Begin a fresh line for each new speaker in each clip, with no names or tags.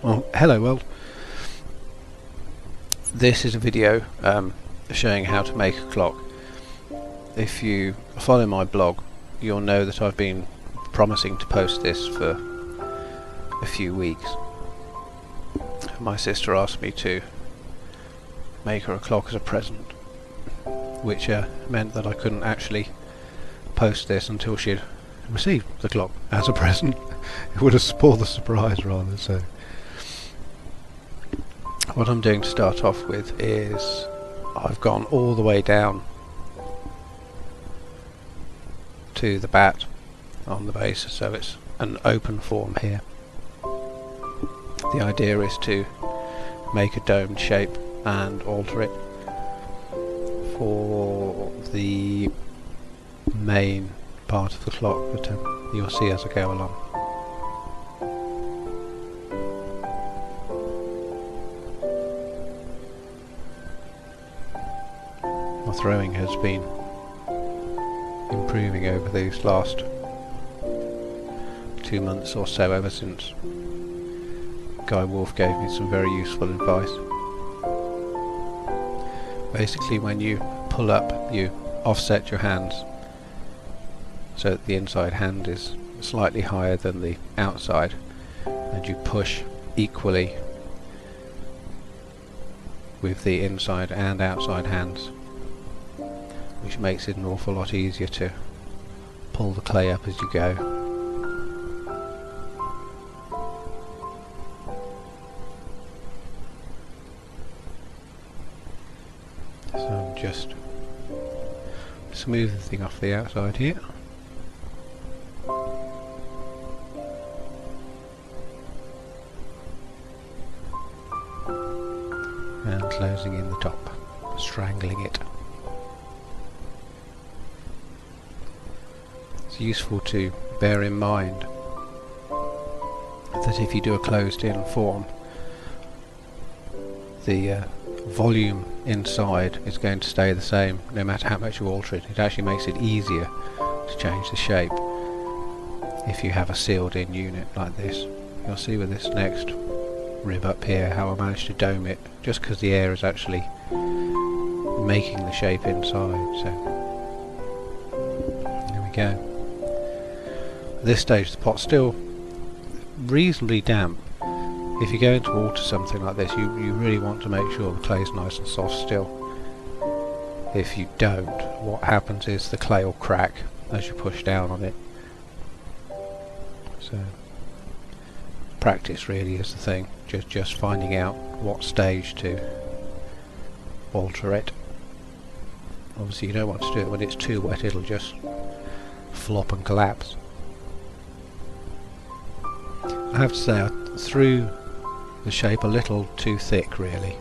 Oh, hello world. This is a video showing how to make a clock. If you follow my blog, you'll know that I've been promising to post this for a few weeks. My sister asked me to make her a clock as a present, which meant that I couldn't actually post this until she'd received the clock as a present. It would have spoiled the surprise rather. So what I'm doing to start off with is I've gone all the way down to the bat on the base, so it's an open form here. The idea is to make a domed shape and alter it for the main part of the clock, but you'll see as I go along. My throwing has been improving over these last 2 months or so, ever since Guy Wolf gave me some very useful advice. Basically, when you pull up, you offset your hands so that the inside hand is slightly higher than the outside, and you push equally with the inside and outside hands, which makes it an awful lot easier to pull the clay up as you go. So I'm just smoothing the thing off the outside here. And closing in the top, strangling it. It's useful to bear in mind that if you do a closed in form, the volume inside is going to stay the same no matter how much you alter it. It actually makes it easier to change the shape if you have a sealed in unit like this. You'll see with this next rib up here how I managed to dome it, just because the air is actually making the shape inside. So there we go. At this stage the pot's still reasonably damp. If you're going to alter something like this, you really want to make sure the clay's nice and soft still. If you don't, what happens is the clay will crack as you push down on it. So practice really is the thing, just finding out what stage to alter it. Obviously you don't want to do it when it's too wet, it'll just flop and collapse. I have to say I threw the shape a little too thick really,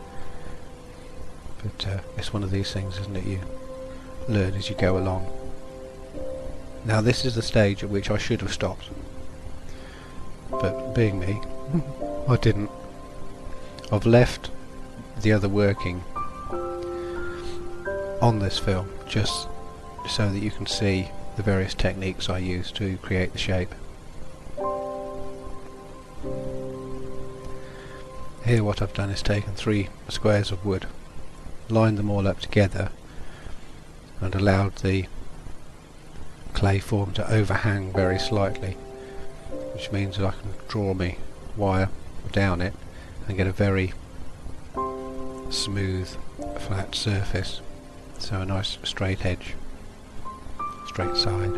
but it's one of these things, isn't it, you learn as you go along. Now this is the stage at which I should have stopped, but being me, I didn't. I've left the other working on this film just so that you can see the various techniques I use to create the shape. Here what I've done is taken 3 squares of wood, lined them all up together and allowed the clay form to overhang very slightly, which means that I can draw my wire down it and get a very smooth flat surface, so a nice straight edge, straight side.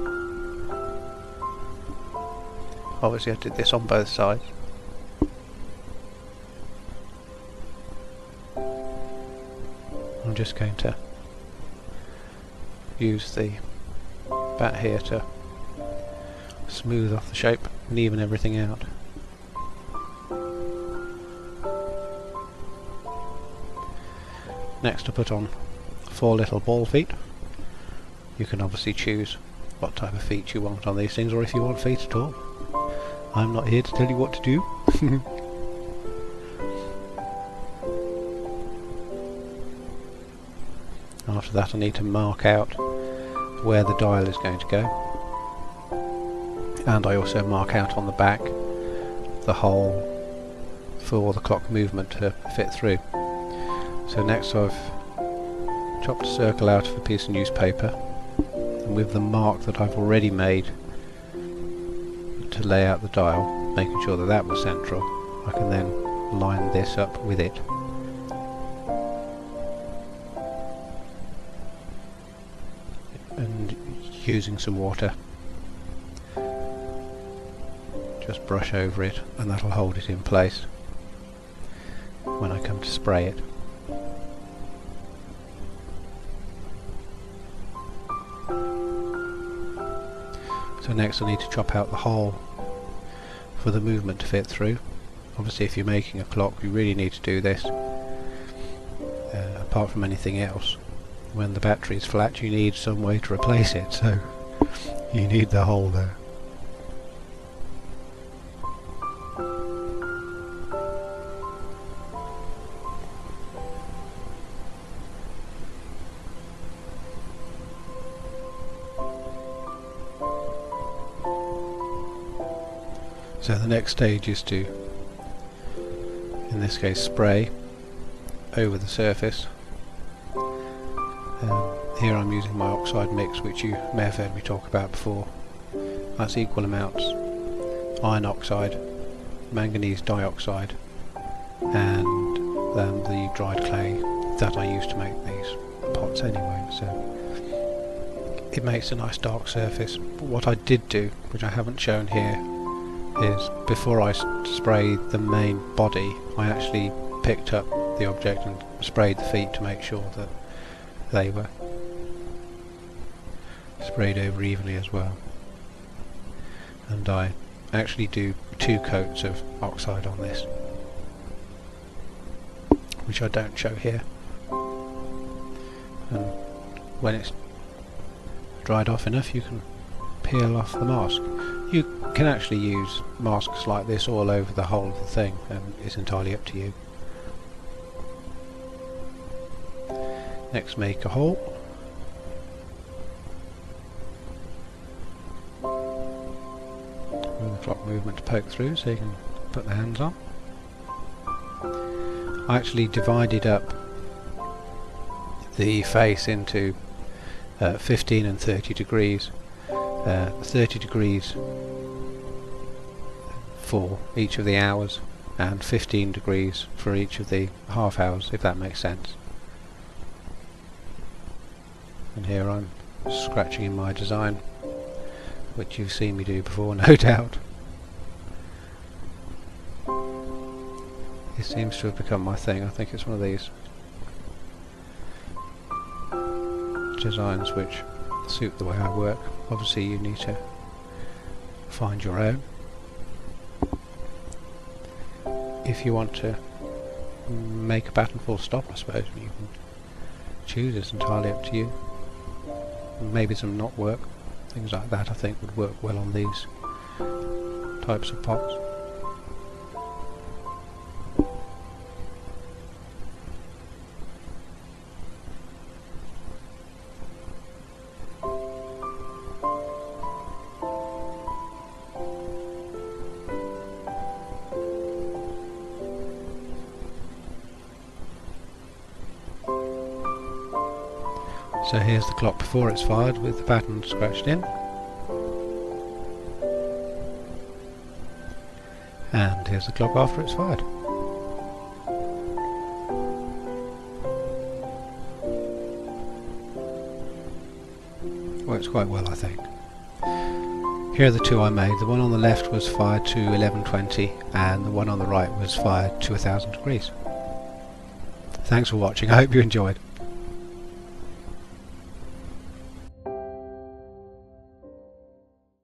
Obviously I did this on both sides. I'm just going to use the bat here to smooth off the shape and even everything out. Next I put on 4 little ball feet. You can obviously choose what type of feet you want on these things, or if you want feet at all. I'm not here to tell you what to do. After that I need to mark out where the dial is going to go, and I also mark out on the back the hole for the clock movement to fit through. So next I've chopped a circle out of a piece of newspaper, and with the mark that I've already made to lay out the dial, making sure that that was central, I can then line this up with it. And using some water, just brush over it, and that'll hold it in place when I come to spray it. So next I need to chop out the hole for the movement to fit through. Obviously if you're making a clock you really need to do this. Apart from anything else, when the battery is flat you need some way to replace it, so you need the hole there. So the next stage is to, in this case, spray over the surface. Here I'm using my oxide mix, which you may have heard me talk about before. That's equal amounts iron oxide, manganese dioxide, and the dried clay that I use to make these pots anyway. So it makes a nice dark surface. But what I did do, which I haven't shown here, is before I sprayed the main body I actually picked up the object and sprayed the feet to make sure that they were sprayed over evenly as well. And I actually do 2 coats of oxide on this, which I don't show here. And when it's dried off enough you can peel off the mask. You can actually use masks like this all over the whole of the thing, and it's entirely up to you. Next, make a hole. With the clock movement to poke through so you can put the hands on. I actually divided up the face into 15 and 30 degrees. 30 degrees for each of the hours and 15 degrees for each of the half hours, if that makes sense. And here I'm scratching in my design, which you've seen me do before, no doubt. It seems to have become my thing. I think it's one of these designs which suit the way I work. Obviously you need to find your own. If you want to make a pattern full stop, I suppose you can choose. It's entirely up to you. Maybe some knot work, things like that I think would work well on these types of pots. So here's the clock before it's fired with the pattern scratched in. And here's the clock after it's fired. Works quite well, I think. Here are the 2 I made. The one on the left was fired to 1120 and the one on the right was fired to 1000 degrees. Thanks for watching, I hope you enjoyed.